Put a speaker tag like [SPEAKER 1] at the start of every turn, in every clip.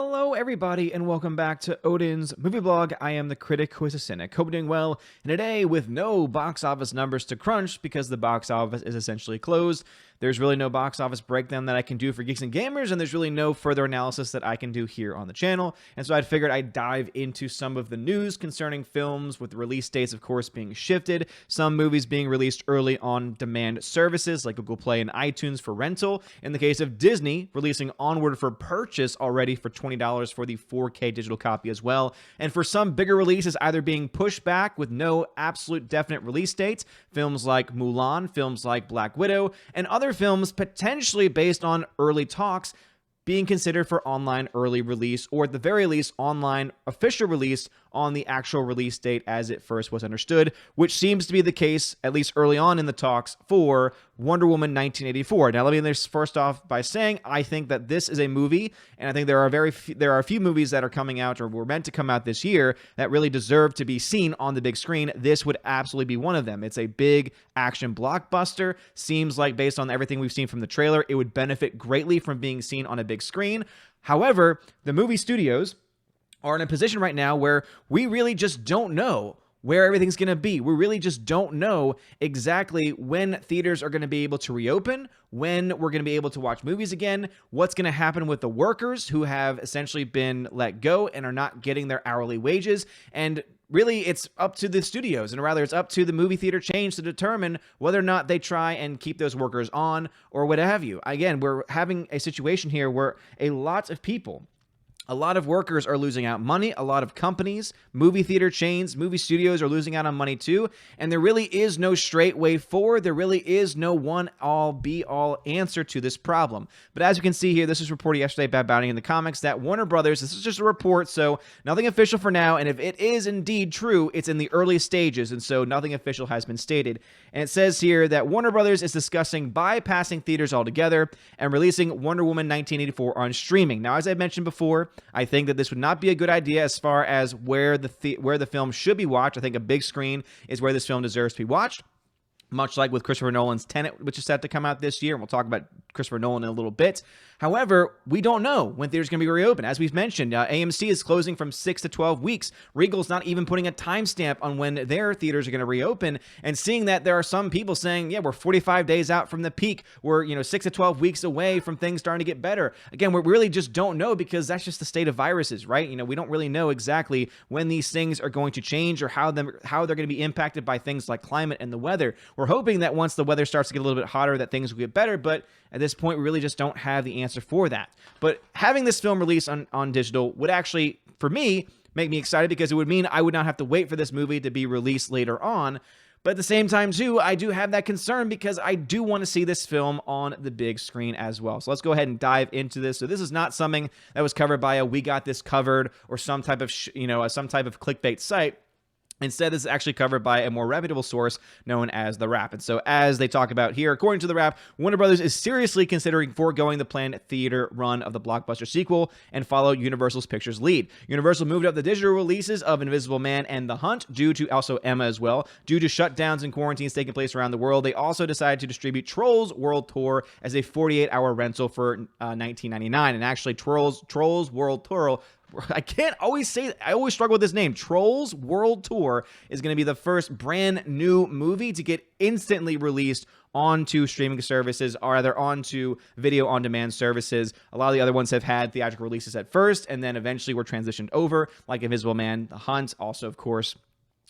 [SPEAKER 1] Hello everybody and welcome back to Odin's movie blog. I am the critic who is a cynic. Hope you're doing well. And today, with no box office numbers to crunch because the box office is essentially closed, there's really no box office breakdown that I can do for Geeks and Gamers, and there's really no further analysis that I can do here on the channel. And so I figured I'd dive into some of the news concerning films, with release dates, of course, being shifted, some movies being released early on demand services like Google Play and iTunes for rental. In the case of Disney, releasing Onward for purchase already for $20 for the 4K digital copy as well. And for some bigger releases either being pushed back with no absolute definite release dates, films like Mulan, films like Black Widow, and other films potentially based on early talks being considered for online early release, or at the very least online official release on the actual release date as it first was understood, which seems to be the case, at least early on in the talks, for Wonder Woman 1984. Now, let me first off by saying I think that this is a movie, and I think there are a few movies that are coming out or were meant to come out this year that really deserve to be seen on the big screen. This would absolutely be one of them. It's a big action blockbuster. Seems like, based on everything we've seen from the trailer, it would benefit greatly from being seen on a big screen. However, the movie studios are in a position right now where we really just don't know where everything's going to be. We really just don't know exactly when theaters are going to be able to reopen, when we're going to be able to watch movies again, what's going to happen with the workers who have essentially been let go and are not getting their hourly wages. And really, it's up to the studios, and rather it's up to the movie theater chains to determine whether or not they try and keep those workers on or what have you. Again, we're having a situation here where a lot of workers are losing out money. A lot of companies, movie theater chains, movie studios are losing out on money too. And there really is no straight way forward. There really is no one-all, be-all answer to this problem. But as you can see here, this was reported yesterday by Bounty in the comics that Warner Brothers, this is just a report, so nothing official for now. And if it is indeed true, it's in the early stages. And so nothing official has been stated. And it says here that Warner Brothers is discussing bypassing theaters altogether and releasing Wonder Woman 1984 on streaming. Now, as I mentioned before, I think that this would not be a good idea as far as where the film should be watched. I think a big screen is where this film deserves to be watched, much like with Christopher Nolan's Tenet, which is set to come out this year. And we'll talk about Christopher Nolan in a little bit. However, we don't know when theaters are going to be reopened. As we've mentioned, AMC is closing from 6 to 12 weeks. Regal's not even putting a timestamp on when their theaters are going to reopen. And seeing that there are some people saying, yeah, we're 45 days out from the peak. We're 6 to 12 weeks away from things starting to get better. Again, we really just don't know, because that's just the state of viruses, right? We don't really know exactly when these things are going to change or how they're going to be impacted by things like climate and the weather. We're hoping that once the weather starts to get a little bit hotter, that things will get better. But at this point, we really just don't have the answer for that. But having this film released on digital would actually, for me, make me excited, because it would mean I would not have to wait for this movie to be released later on. But at the same time, too, I do have that concern, because I do want to see this film on the big screen as well. So let's go ahead and dive into this. So this is not something that was covered by a We Got This Covered or some type of clickbait site. Instead, this is actually covered by a more reputable source known as The Wrap. And so, as they talk about here, according to The Wrap, Warner Brothers is seriously considering foregoing the planned theater run of the blockbuster sequel and follow Universal's Pictures lead. Universal moved up the digital releases of Invisible Man and The Hunt, due to also Emma as well. Due to shutdowns and quarantines taking place around the world, they also decided to distribute Trolls World Tour as a 48-hour rental for $19.99. And actually, Trolls World Tour, I always struggle with this name. Trolls World Tour is going to be the first brand new movie to get instantly released onto streaming services, or rather onto video on demand services. A lot of the other ones have had theatrical releases at first, and then eventually were transitioned over, like Invisible Man, The Hunt, also, of course,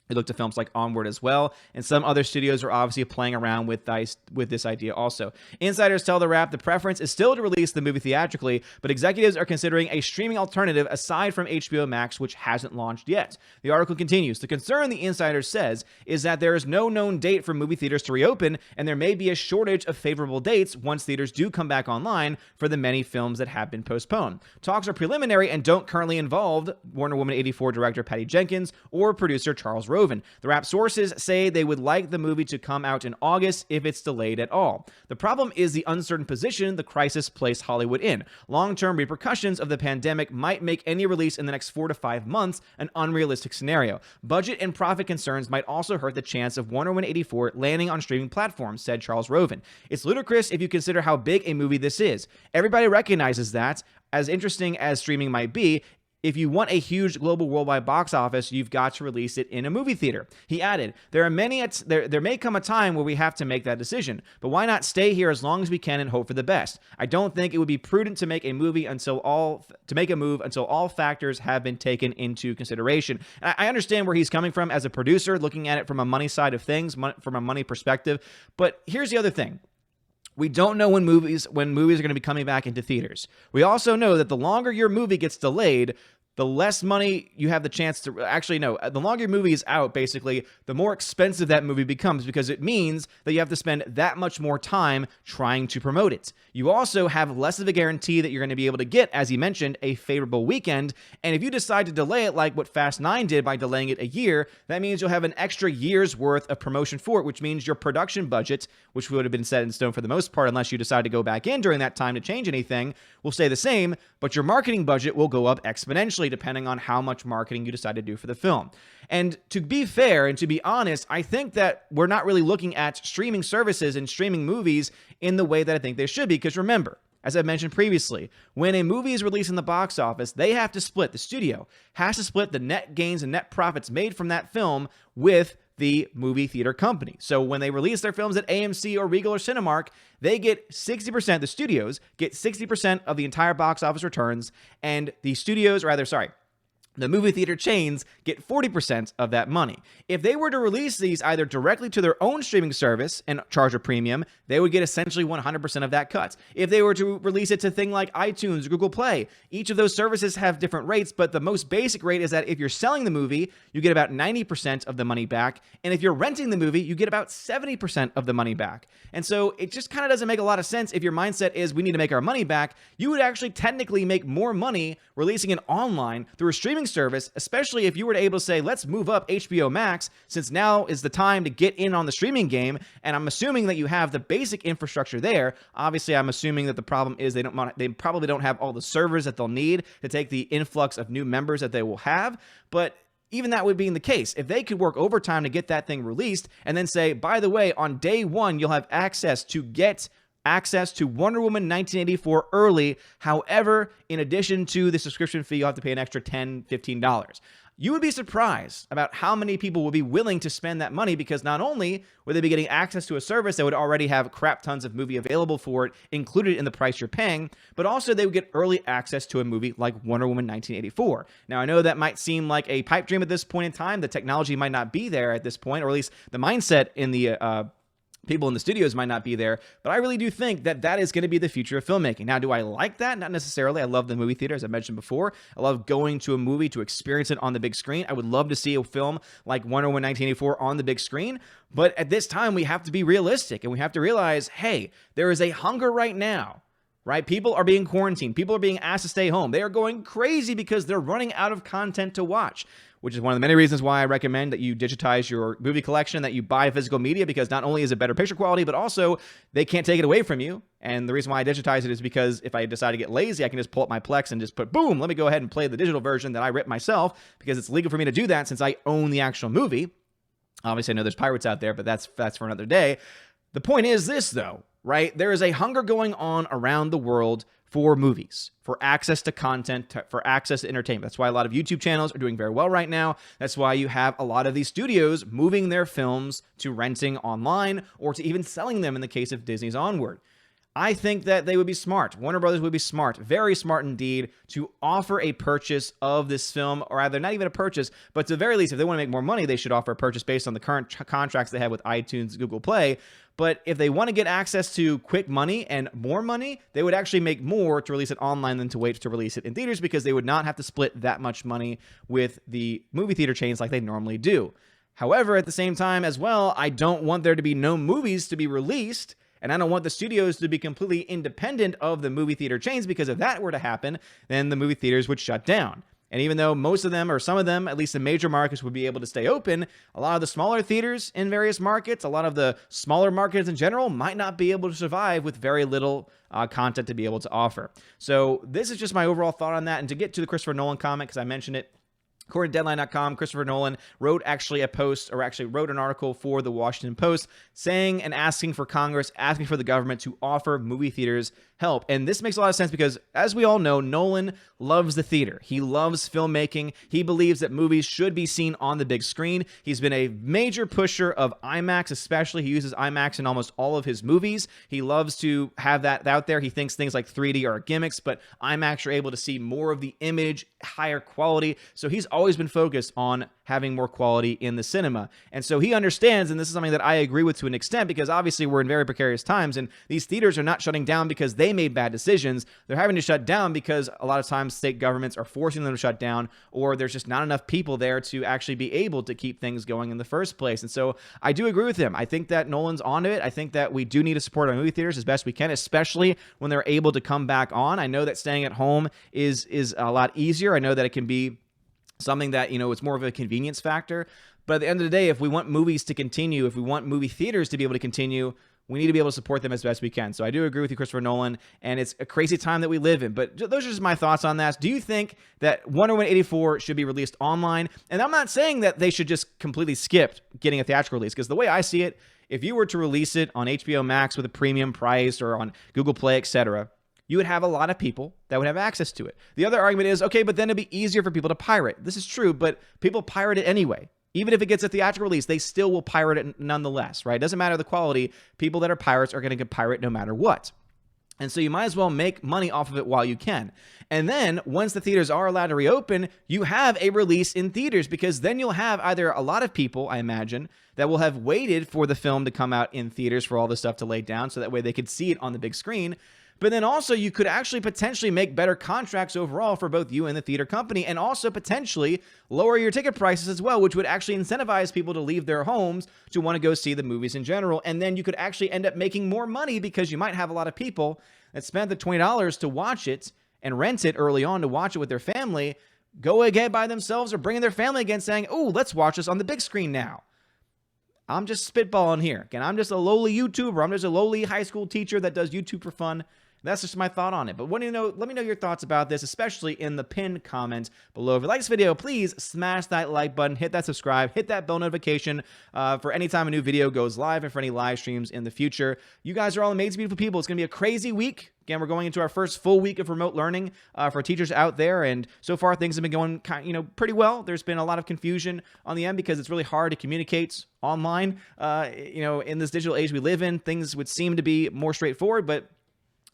[SPEAKER 1] we looked at films like Onward as well, and some other studios are obviously playing around with this idea also. Insiders tell The Wrap the preference is still to release the movie theatrically, but executives are considering a streaming alternative aside from HBO Max, which hasn't launched yet. The article continues. The concern, the insider says, is that there is no known date for movie theaters to reopen, and there may be a shortage of favorable dates once theaters do come back online for the many films that have been postponed. Talks are preliminary and don't currently involve Wonder Woman 84 director Patty Jenkins or producer Charles Rosen. Roven. The Wrap sources say they would like the movie to come out in August if it's delayed at all. The problem is the uncertain position the crisis placed Hollywood in. Long-term repercussions of the pandemic might make any release in the next 4 to 5 months an unrealistic scenario. Budget and profit concerns might also hurt the chance of Wonder Woman 84 landing on streaming platforms, said Charles Roven. It's ludicrous if you consider how big a movie this is. Everybody recognizes that. As interesting as streaming might be, if you want a huge global worldwide box office, you've got to release it in a movie theater. He added, there may come a time where we have to make that decision, but why not stay here as long as we can and hope for the best? I don't think it would be prudent to make a move until all factors have been taken into consideration. And I understand where he's coming from as a producer, looking at it from a money side of things, from a money perspective. But here's the other thing. We don't know when movies are going to be coming back into theaters. We also know that the longer your movie gets delayed, the less money you have the chance to... Actually, no. The longer your movie is out, basically, the more expensive that movie becomes because it means that you have to spend that much more time trying to promote it. You also have less of a guarantee that you're going to be able to get, as he mentioned, a favorable weekend. And if you decide to delay it like what Fast 9 did by delaying it a year, that means you'll have an extra year's worth of promotion for it, which means your production budget, which would have been set in stone for the most part unless you decide to go back in during that time to change anything, will stay the same, but your marketing budget will go up exponentially depending on how much marketing you decide to do for the film. And to be fair and to be honest, I think that we're not really looking at streaming services and streaming movies in the way that I think they should be. Because remember, as I mentioned previously, when a movie is released in the box office, they have to split, the studio has to split the net gains and net profits made from that film with the movie theater company. So when they release their films at AMC or Regal or Cinemark, they get 60%, the studios get 60% of the entire box office returns, and the movie theater chains get 40% of that money. If they were to release these either directly to their own streaming service and charge a premium, they would get essentially 100% of that cut. If they were to release it to things like iTunes or Google Play, each of those services have different rates, but the most basic rate is that if you're selling the movie, you get about 90% of the money back, and if you're renting the movie, you get about 70% of the money back. And so it just kind of doesn't make a lot of sense if your mindset is we need to make our money back. You would actually technically make more money releasing it online through a streaming service, especially if you were able to say, let's move up HBO Max, since now is the time to get in on the streaming game. And I'm assuming that you have the basic infrastructure there. Obviously, I'm assuming that the problem is they probably don't have all the servers that they'll need to take the influx of new members that they will have. But even that would be in the case. If they could work overtime to get that thing released and then say, by the way, on day one, you'll have access to Wonder Woman 1984 early. However, in addition to the subscription fee, you'll have to pay an extra $10, $15. You would be surprised about how many people will be willing to spend that money, because not only would they be getting access to a service that would already have crap tons of movie available for it included in the price you're paying, but also they would get early access to a movie like Wonder Woman 1984. Now, I know that might seem like a pipe dream at this point in time. The technology might not be there at this point, or at least the mindset in the people in the studios might not be there, but I really do think that that is going to be the future of filmmaking. Now, do I like that? Not necessarily. I love the movie theater, as I mentioned before. I love going to a movie to experience it on the big screen. I would love to see a film like Wonder Woman 1984 on the big screen, but at this time, we have to be realistic, and we have to realize, hey, there is a hunger right now, right? People are being quarantined. People are being asked to stay home. They are going crazy because they're running out of content to watch, which is one of the many reasons why I recommend that you digitize your movie collection, that you buy physical media, because not only is it better picture quality, but also they can't take it away from you. And the reason why I digitize it is because if I decide to get lazy, I can just pull up my Plex and just put, boom, let me go ahead and play the digital version that I ripped myself, because it's legal for me to do that since I own the actual movie. Obviously, I know there's pirates out there, but that's for another day. The point is this, though, right? There is a hunger going on around the world for movies, for access to content, for access to entertainment. That's why a lot of YouTube channels are doing very well right now. That's why you have a lot of these studios moving their films to renting online, or to even selling them in the case of Disney's Onward. I think that they would be smart. Warner Brothers would be smart, very smart indeed, to offer a purchase of this film, or rather, not even a purchase, but to the very least, if they want to make more money, they should offer a purchase based on the current contracts they have with iTunes, Google Play. But if they want to get access to quick money and more money, they would actually make more to release it online than to wait to release it in theaters, because they would not have to split that much money with the movie theater chains like they normally do. However, at the same time as well, I don't want there to be no movies to be released, and I don't want the studios to be completely independent of the movie theater chains, because if that were to happen, then the movie theaters would shut down. And even though most of them, or some of them, at least in major markets, would be able to stay open, a lot of the smaller theaters in various markets, a lot of the smaller markets in general, might not be able to survive with very little content to be able to offer. So this is just my overall thought on that. And to get to the Christopher Nolan comment, because I mentioned it, according to Deadline.com, Christopher Nolan wrote an article for the Washington Post saying and asking for Congress, asking for the government to offer movie theaters help. And this makes a lot of sense because, as we all know, Nolan loves the theater. He loves filmmaking. He believes that movies should be seen on the big screen. He's been a major pusher of IMAX, especially. He uses IMAX in almost all of his movies. He loves to have that out there. He thinks things like 3D are gimmicks, but IMAX, you're able to see more of the image, higher quality. So he's always been focused on having more quality in the cinema. And so he understands, and this is something that I agree with to an extent, because obviously we're in very precarious times, and these theaters are not shutting down because they made bad decisions. They're having to shut down because a lot of times state governments are forcing them to shut down, or there's just not enough people there to actually be able to keep things going in the first place. And so I do agree with him. I think that Nolan's onto it. I think that we do need to support our movie theaters as best we can, especially when they're able to come back on. I know that staying at home is a lot easier. I know that it can be something that, it's more of a convenience factor. But at the end of the day, if we want movies to continue, if we want movie theaters to be able to continue, we need to be able to support them as best we can. So I do agree with you, Christopher Nolan, and it's a crazy time that we live in. But those are just my thoughts on that. Do you think that Wonder Woman 84 should be released online? And I'm not saying that they should just completely skip getting a theatrical release, because the way I see it, if you were to release it on HBO Max with a premium price or on Google Play, etc., you would have a lot of people that would have access to it. The other argument is, okay, but then it'd be easier for people to pirate. This is true, but people pirate it anyway. Even if it gets a theatrical release, they still will pirate it nonetheless, right? It doesn't matter the quality. People that are pirates are going to pirate no matter what. And so you might as well make money off of it while you can. And then once the theaters are allowed to reopen, you have a release in theaters, because then you'll have either a lot of people, I imagine, that will have waited for the film to come out in theaters for all the stuff to lay down, so that way they could see it on the big screen. But then also you could actually potentially make better contracts overall for both you and the theater company, and also potentially lower your ticket prices as well, which would actually incentivize people to leave their homes to want to go see the movies in general. And then you could actually end up making more money, because you might have a lot of people that spent the $20 to watch it and rent it early on to watch it with their family, go again by themselves or bringing their family again saying, oh, let's watch this on the big screen now. I'm just spitballing here. Again, I'm just a lowly YouTuber. I'm just a lowly high school teacher that does YouTube for fun. That's just my thought on it. But let me know your thoughts about this, especially in the pinned comment below. If you like this video, please smash that like button, hit that subscribe, hit that bell notification for any time a new video goes live and for any live streams in the future. You guys are all amazing, beautiful people. It's going to be a crazy week. Again, we're going into our first full week of remote learning for teachers out there, and so far things have been going pretty well. There's been a lot of confusion on the end because it's really hard to communicate online. In this digital age we live in, things would seem to be more straightforward, but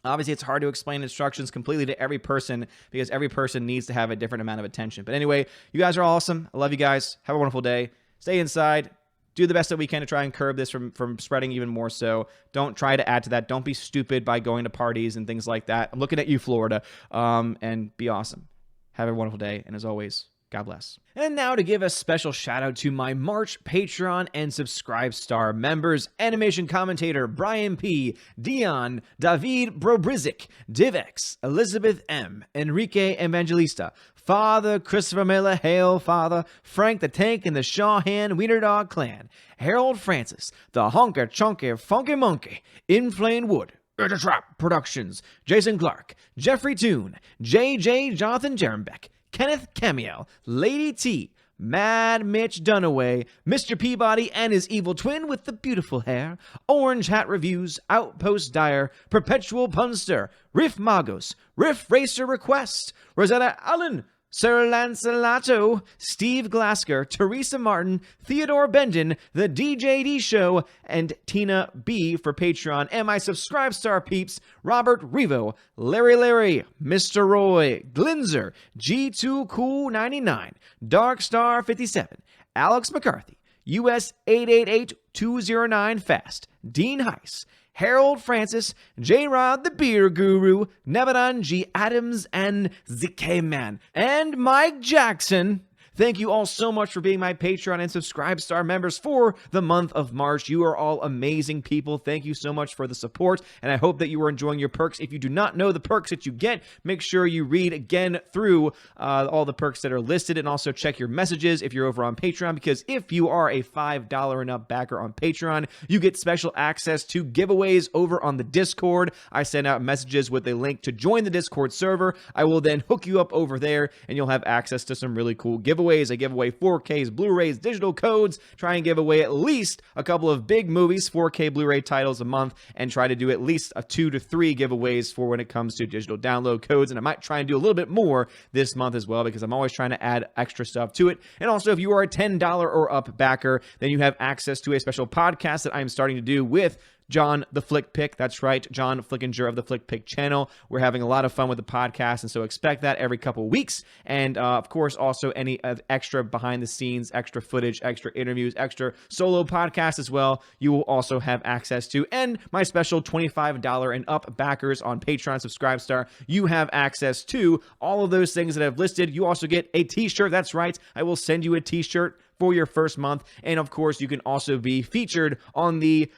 [SPEAKER 1] obviously, it's hard to explain instructions completely to every person, because every person needs to have a different amount of attention. But anyway, you guys are awesome. I love you guys. Have a wonderful day. Stay inside. Do the best that we can to try and curb this from spreading even more so. Don't try to add to that. Don't be stupid by going to parties and things like that. I'm looking at you, Florida. And be awesome. Have a wonderful day. And as always, God bless. And now to give a special shout out to my March Patreon and Subscribe Star members: animation commentator Brian P., Dion, David Brobrizik, Divex, Elizabeth M., Enrique Evangelista, Father Christopher Miller, Hail Father, Frank the Tank and the Shawhan Wiener Dog Clan, Harold Francis, the Honker Chunker Funky Monkey, Inflame Wood, Trap Productions, Jason Clark, Jeffrey Toon, JJ Jonathan Jerembeck, Kenneth Camiel, Lady T, Mad Mitch Dunaway, Mr. Peabody and his evil twin with the beautiful hair, Orange Hat Reviews, Outpost Dyer, Perpetual Punster, Riff Magos, Riff Racer Request, Rosetta Allen, Sir Lancelato, Steve Glasker, Teresa Martin, Theodore Bendon, The DJD Show, and Tina B for Patreon, and my Subscribe Star peeps: Robert Revo, Larry, Mr. Roy, Glinzer, G2 Cool 99, Dark Star 57, Alex McCarthy, US 888209 Fast, Dean Heiss, Harold Francis, J-Rod the Beer Guru, Nebadan G. Adams, and ZK Man, and Mike Jackson. Thank you all so much for being my Patreon and Subscribe Star members for the month of March. You are all amazing people. Thank you so much for the support, and I hope that you are enjoying your perks. If you do not know the perks that you get, make sure you read again through all the perks that are listed, and also check your messages if you're over on Patreon, because if you are a $5 and up backer on Patreon, you get special access to giveaways over on the Discord. I send out messages with a link to join the Discord server. I will then hook you up over there, and you'll have access to some really cool giveaways. I give away 4Ks, Blu-rays, digital codes, try and give away at least a couple of big movies, 4K Blu-ray titles a month, and try to do at least 2 to 3 giveaways for when it comes to digital download codes. And I might try and do a little bit more this month as well, because I'm always trying to add extra stuff to it. And also, if you are a $10 or up backer, then you have access to a special podcast that I'm starting to do with John the Flick Pick. That's right, John Flickinger of the Flick Pick channel. We're having a lot of fun with the podcast, and so expect that every couple weeks. And of course, also any extra behind the scenes, extra footage, extra interviews, extra solo podcasts as well, you will also have access to. And my special $25 and up backers on Patreon Subscribe Star, you have access to all of those things that I've listed. You also get a t-shirt. That's right, I will send you a t-shirt for your first month. And of course, you can also be featured on the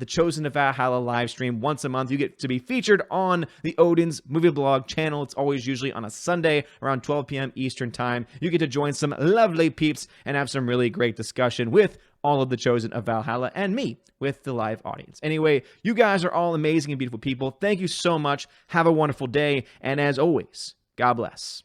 [SPEAKER 1] Chosen to Valhalla live stream once a month. You get to be featured on the Odin's movie blog channel. It's always usually on a Sunday around 12 p.m. Eastern time. You get to join some lovely peeps and have some really great discussion with all of the Chosen of Valhalla and me with the live audience. Anyway, you guys are all amazing and beautiful people. Thank you so much. Have a wonderful day. And as always, God bless.